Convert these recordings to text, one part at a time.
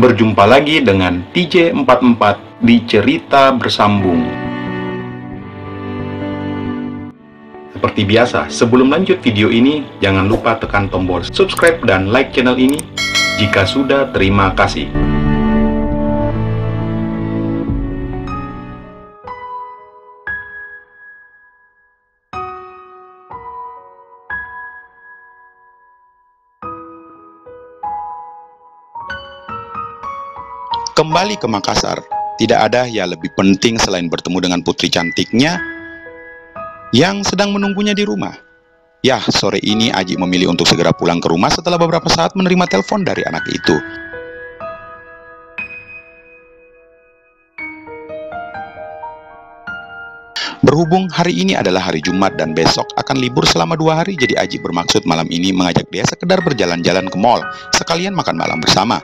Berjumpa lagi dengan TJ44 di Cerita Bersambung. Seperti biasa, sebelum lanjut video ini, jangan lupa tekan tombol subscribe dan like channel ini. Jika sudah, terima kasih. Kembali ke Makassar, tidak ada yang lebih penting selain bertemu dengan putri cantiknya yang sedang menunggunya di rumah. Ya, sore ini Aji memilih untuk segera pulang ke rumah setelah beberapa saat menerima telepon dari anak itu. Berhubung hari ini adalah hari Jumat dan besok akan libur selama 2 hari, jadi Aji bermaksud malam ini mengajak dia sekedar berjalan-jalan ke mall, sekalian makan malam bersama.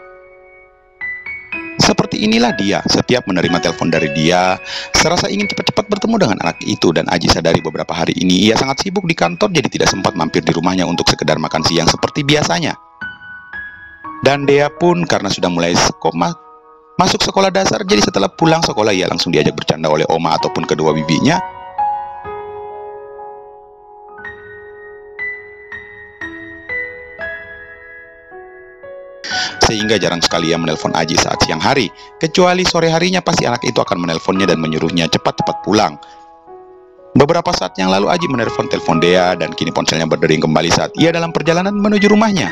Seperti inilah dia, setiap menerima telepon dari dia, serasa ingin cepat-cepat bertemu dengan anak itu. Dan Aji sadari beberapa hari ini ia sangat sibuk di kantor, jadi tidak sempat mampir di rumahnya untuk sekedar makan siang seperti biasanya. Dan Dea pun karena sudah mulai masuk sekolah dasar, jadi setelah pulang sekolah ia langsung diajak bercanda oleh oma ataupun kedua bibinya. Sehingga jarang sekali ia menelpon Aji saat siang hari, kecuali sore harinya pasti anak itu akan menelponnya dan menyuruhnya cepat-cepat pulang. Beberapa saat yang lalu Aji menelpon telepon Dea dan kini ponselnya berdering kembali saat ia dalam perjalanan menuju rumahnya.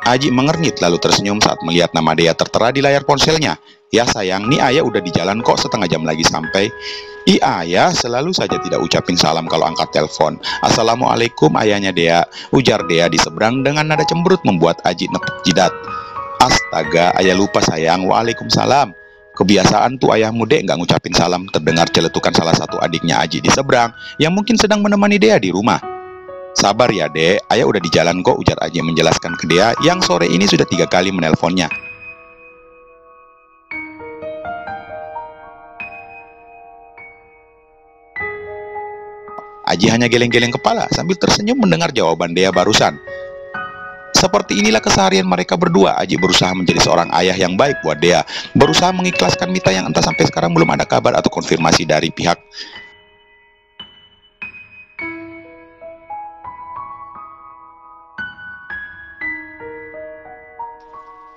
Aji mengernyit lalu tersenyum saat melihat nama Dea tertera di layar ponselnya. Ya sayang, nih ayah udah di jalan kok, setengah jam lagi sampai. Ayah selalu saja tidak ucapin salam kalau angkat telepon. Assalamualaikum ayahnya Dea, ujar Dea di seberang dengan nada cemberut membuat Aji nepuk jidat. Astaga, ayah lupa sayang, waalaikumsalam. Kebiasaan tuh ayahmu Dek nggak ngucapin salam, terdengar celetukan salah satu adiknya Aji di seberang yang mungkin sedang menemani Dea di rumah. Sabar ya Dek, ayah udah di jalan kok, ujar Aji menjelaskan ke Dea yang sore ini sudah 3 kali menelponnya. Aji hanya geleng-geleng kepala sambil tersenyum mendengar jawaban Dea barusan. Seperti inilah keseharian mereka berdua. Aji berusaha menjadi seorang ayah yang baik buat Dea, berusaha mengikhlaskan Mita yang entah sampai sekarang belum ada kabar atau konfirmasi dari pihak.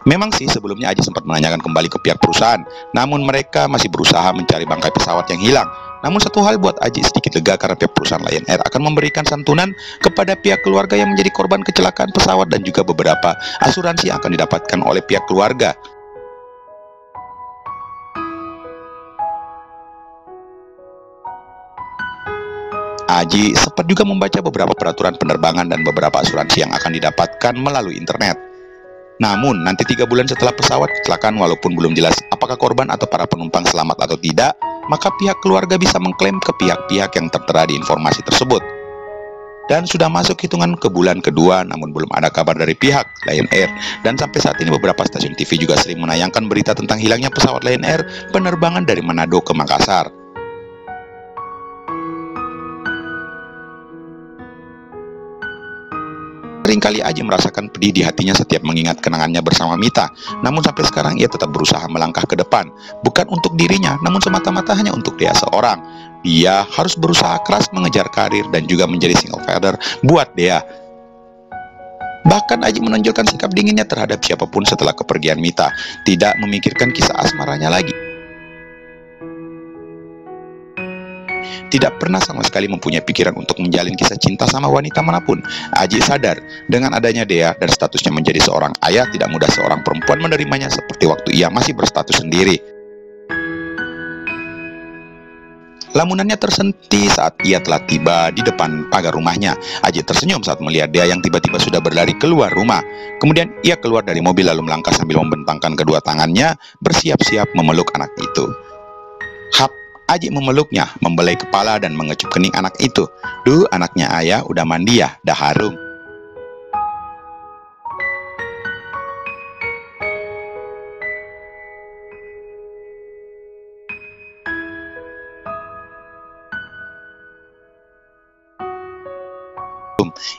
Memang sih sebelumnya Aji sempat menanyakan kembali ke pihak perusahaan, namun mereka masih berusaha mencari bangkai pesawat yang hilang. Namun satu hal buat Aji sedikit lega karena pihak perusahaan Lion Air akan memberikan santunan kepada pihak keluarga yang menjadi korban kecelakaan pesawat dan juga beberapa asuransi yang akan didapatkan oleh pihak keluarga. Aji sempat juga membaca beberapa peraturan penerbangan dan beberapa asuransi yang akan didapatkan melalui internet. Namun, nanti 3 bulan setelah pesawat kecelakaan, walaupun belum jelas apakah korban atau para penumpang selamat atau tidak, maka pihak keluarga bisa mengklaim ke pihak-pihak yang tertera di informasi tersebut. Dan sudah masuk hitungan ke bulan kedua, namun belum ada kabar dari pihak Lion Air. Dan sampai saat ini beberapa stasiun TV juga sering menayangkan berita tentang hilangnya pesawat Lion Air penerbangan dari Manado ke Makassar. Seringkali Aji merasakan pedih di hatinya setiap mengingat kenangannya bersama Mita. Namun sampai sekarang ia tetap berusaha melangkah ke depan. Bukan untuk dirinya, namun semata-mata hanya untuk Dea seorang. Dia harus berusaha keras mengejar karir dan juga menjadi single father buat Dea. Bahkan Aji menonjolkan sikap dinginnya terhadap siapapun setelah kepergian Mita. Tidak memikirkan kisah asmaranya lagi. Tidak pernah sama sekali mempunyai pikiran untuk menjalin kisah cinta sama wanita manapun. Aji sadar, dengan adanya Dea dan statusnya menjadi seorang ayah, tidak mudah seorang perempuan menerimanya seperti waktu ia masih berstatus sendiri. Lamunannya tersentuh saat ia telah tiba di depan pagar rumahnya. Aji tersenyum saat melihat Dea yang tiba-tiba sudah berlari keluar rumah. Kemudian ia keluar dari mobil lalu melangkah sambil membentangkan kedua tangannya, bersiap-siap memeluk anak itu. Aji memeluknya, membelai kepala dan mengecup kening anak itu. Duh, anaknya ayah udah mandi ya, dah harum.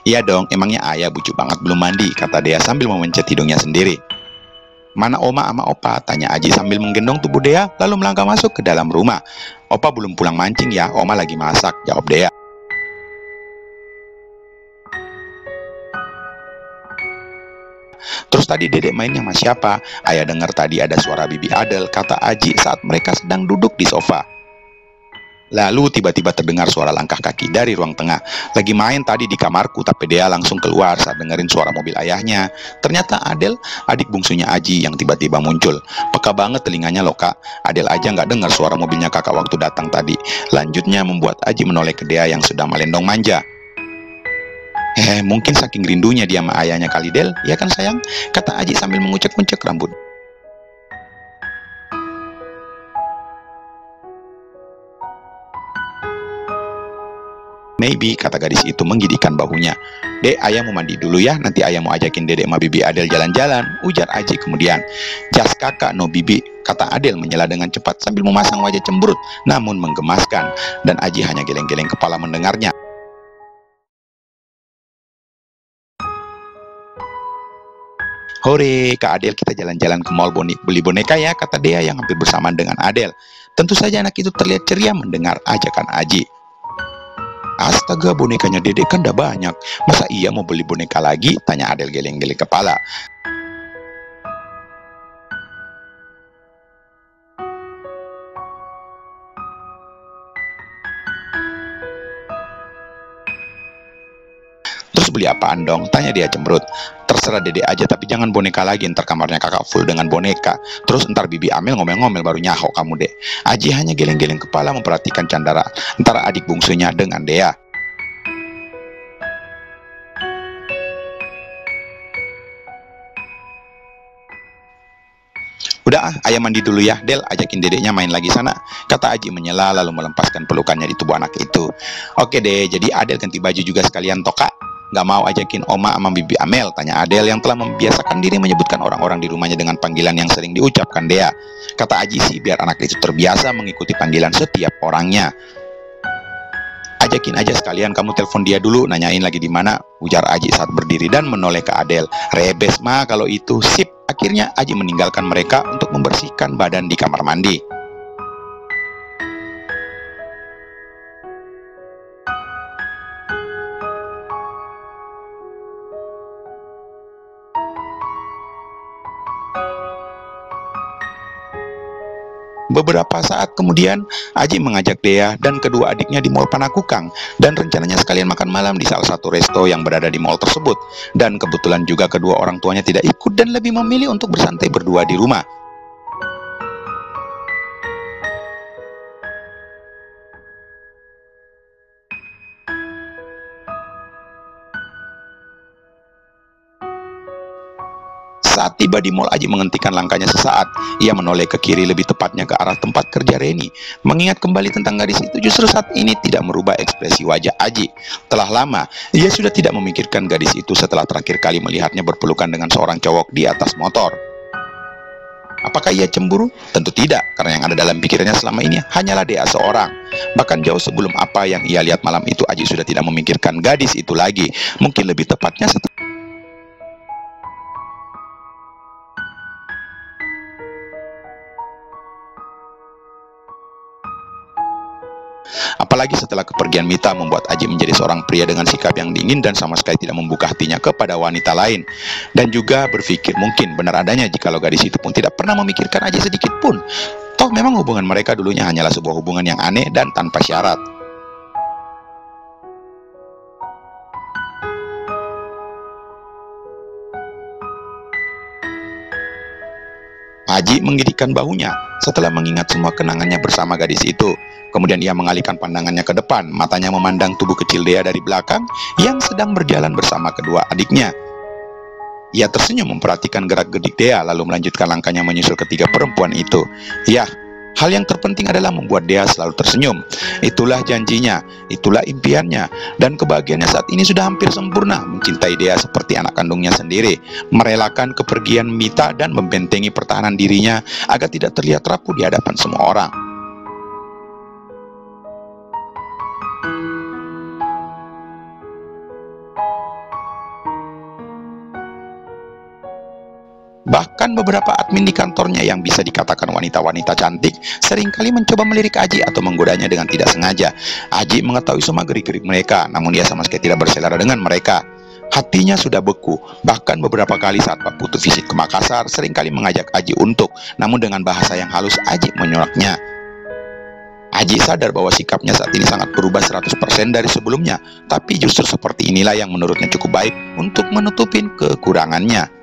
Iya dong, emangnya ayah bujuk banget belum mandi, kata Dea sambil memencet hidungnya sendiri. Mana Oma sama Opa, tanya Aji sambil menggendong tubuh Dea lalu melangkah masuk ke dalam rumah. Opa belum pulang mancing ya, Oma lagi masak, jawab Dea. Terus tadi Dedek mainnya sama siapa? Ayah dengar tadi ada suara Bibi Adel, kata Aji saat mereka sedang duduk di sofa. Lalu tiba-tiba terdengar suara langkah kaki dari ruang tengah. Lagi main tadi di kamarku, tapi Dea langsung keluar saat dengerin suara mobil ayahnya. Ternyata Adel, adik bungsunya Aji yang tiba-tiba muncul. Peka banget telinganya loh kak. Adel aja nggak dengar suara mobilnya kakak waktu datang tadi. Lanjutnya membuat Aji menoleh ke Dea yang sudah melendong manja. Mungkin saking rindunya dia sama ayahnya kali Del, ya kan sayang? Kata Aji sambil mengucek-ngucek rambut. Maybe, kata gadis itu menggigitkan bahunya. Dek, ayah mau mandi dulu ya, nanti ayah mau ajakin Dedek sama Bibi Adel jalan-jalan, ujar Aji kemudian. Jas kakak no Bibi, kata Adel menyela dengan cepat sambil memasang wajah cemberut, namun menggemaskan. Dan Aji hanya geleng-geleng kepala mendengarnya. Hore, Kak Adel kita jalan-jalan ke mall beli boneka ya, kata Dea yang hampir bersamaan dengan Adel. Tentu saja anak itu terlihat ceria mendengar ajakan Aji. Astaga, bonekanya Dedek kan udah banyak. Masa iya mau beli boneka lagi? Tanya Adel geleng-geleng kepala. Terus beli apaan dong? Tanya dia cemberut. Terserah Dedek aja, tapi jangan boneka lagi, ntar kamarnya kakak full dengan boneka. Terus ntar Bibi Amel ngomel-ngomel baru nyahok kamu deh. Aji hanya geleng-geleng kepala memperhatikan candara antara adik bungsunya dengan Dea. Udah ayah mandi dulu ya, Del, ajakin dedeknya main lagi sana, kata Aji menyela lalu melepaskan pelukannya di tubuh anak itu. Oke deh, jadi Adel ganti baju juga sekalian toh kak? Gak mau ajakin Oma sama Bibi Amel, tanya Adel yang telah membiasakan diri menyebutkan orang-orang di rumahnya dengan panggilan yang sering diucapkan Dea. Kata Aji sih biar anak itu terbiasa mengikuti panggilan setiap orangnya. Ajakin aja sekalian, kamu telepon dia dulu, nanyain lagi di mana, ujar Aji saat berdiri dan menoleh ke Adel. Rebes mah kalau itu, sip. Akhirnya Aji meninggalkan mereka untuk membersihkan badan di kamar mandi. Beberapa saat kemudian, Aji mengajak Dea dan kedua adiknya di Mall Panakukang dan rencananya sekalian makan malam di salah satu resto yang berada di mall tersebut. Dan kebetulan juga kedua orang tuanya tidak ikut dan lebih memilih untuk bersantai berdua di rumah. Saat tiba di mall, Aji menghentikan langkahnya sesaat. Ia menoleh ke kiri, lebih tepatnya ke arah tempat kerja Reni. Mengingat kembali tentang gadis itu, justru saat ini tidak merubah ekspresi wajah Aji. Telah lama, ia sudah tidak memikirkan gadis itu setelah terakhir kali melihatnya berpelukan dengan seorang cowok di atas motor. Apakah ia cemburu? Tentu tidak, karena yang ada dalam pikirannya selama ini hanyalah Dea seorang. Bahkan jauh sebelum apa yang ia lihat malam itu, Aji sudah tidak memikirkan gadis itu lagi. Mungkin lebih tepatnya setelah apalagi setelah kepergian Mita membuat Aji menjadi seorang pria dengan sikap yang dingin dan sama sekali tidak membuka hatinya kepada wanita lain. Dan juga berpikir mungkin benar adanya jikalau gadis itu pun tidak pernah memikirkan Aji sedikit pun. Toh memang hubungan mereka dulunya hanyalah sebuah hubungan yang aneh dan tanpa syarat. Aji menggigitkan bahunya setelah mengingat semua kenangannya bersama gadis itu. Kemudian ia mengalihkan pandangannya ke depan, matanya memandang tubuh kecil Dea dari belakang yang sedang berjalan bersama kedua adiknya. Ia tersenyum memperhatikan gerak-gerik Dea lalu melanjutkan langkahnya menyusul ketiga perempuan itu. Ya, hal yang terpenting adalah membuat Dea selalu tersenyum. Itulah janjinya, itulah impiannya, dan kebahagiaannya saat ini sudah hampir sempurna. Mencintai Dea seperti anak kandungnya sendiri, merelakan kepergian Mita dan membentengi pertahanan dirinya agar tidak terlihat rapuh di hadapan semua orang. Bahkan beberapa admin di kantornya yang bisa dikatakan wanita-wanita cantik seringkali mencoba melirik Aji atau menggodanya dengan tidak sengaja. Aji mengetahui semua gerik-gerik mereka, namun ia sama sekali tidak berselera dengan mereka. Hatinya sudah beku. Bahkan beberapa kali saat Pak Putu visit ke Makassar, seringkali mengajak Aji namun dengan bahasa yang halus Aji menolaknya. Aji sadar bahwa sikapnya saat ini sangat berubah 100% dari sebelumnya, tapi justru seperti inilah yang menurutnya cukup baik untuk menutupin kekurangannya.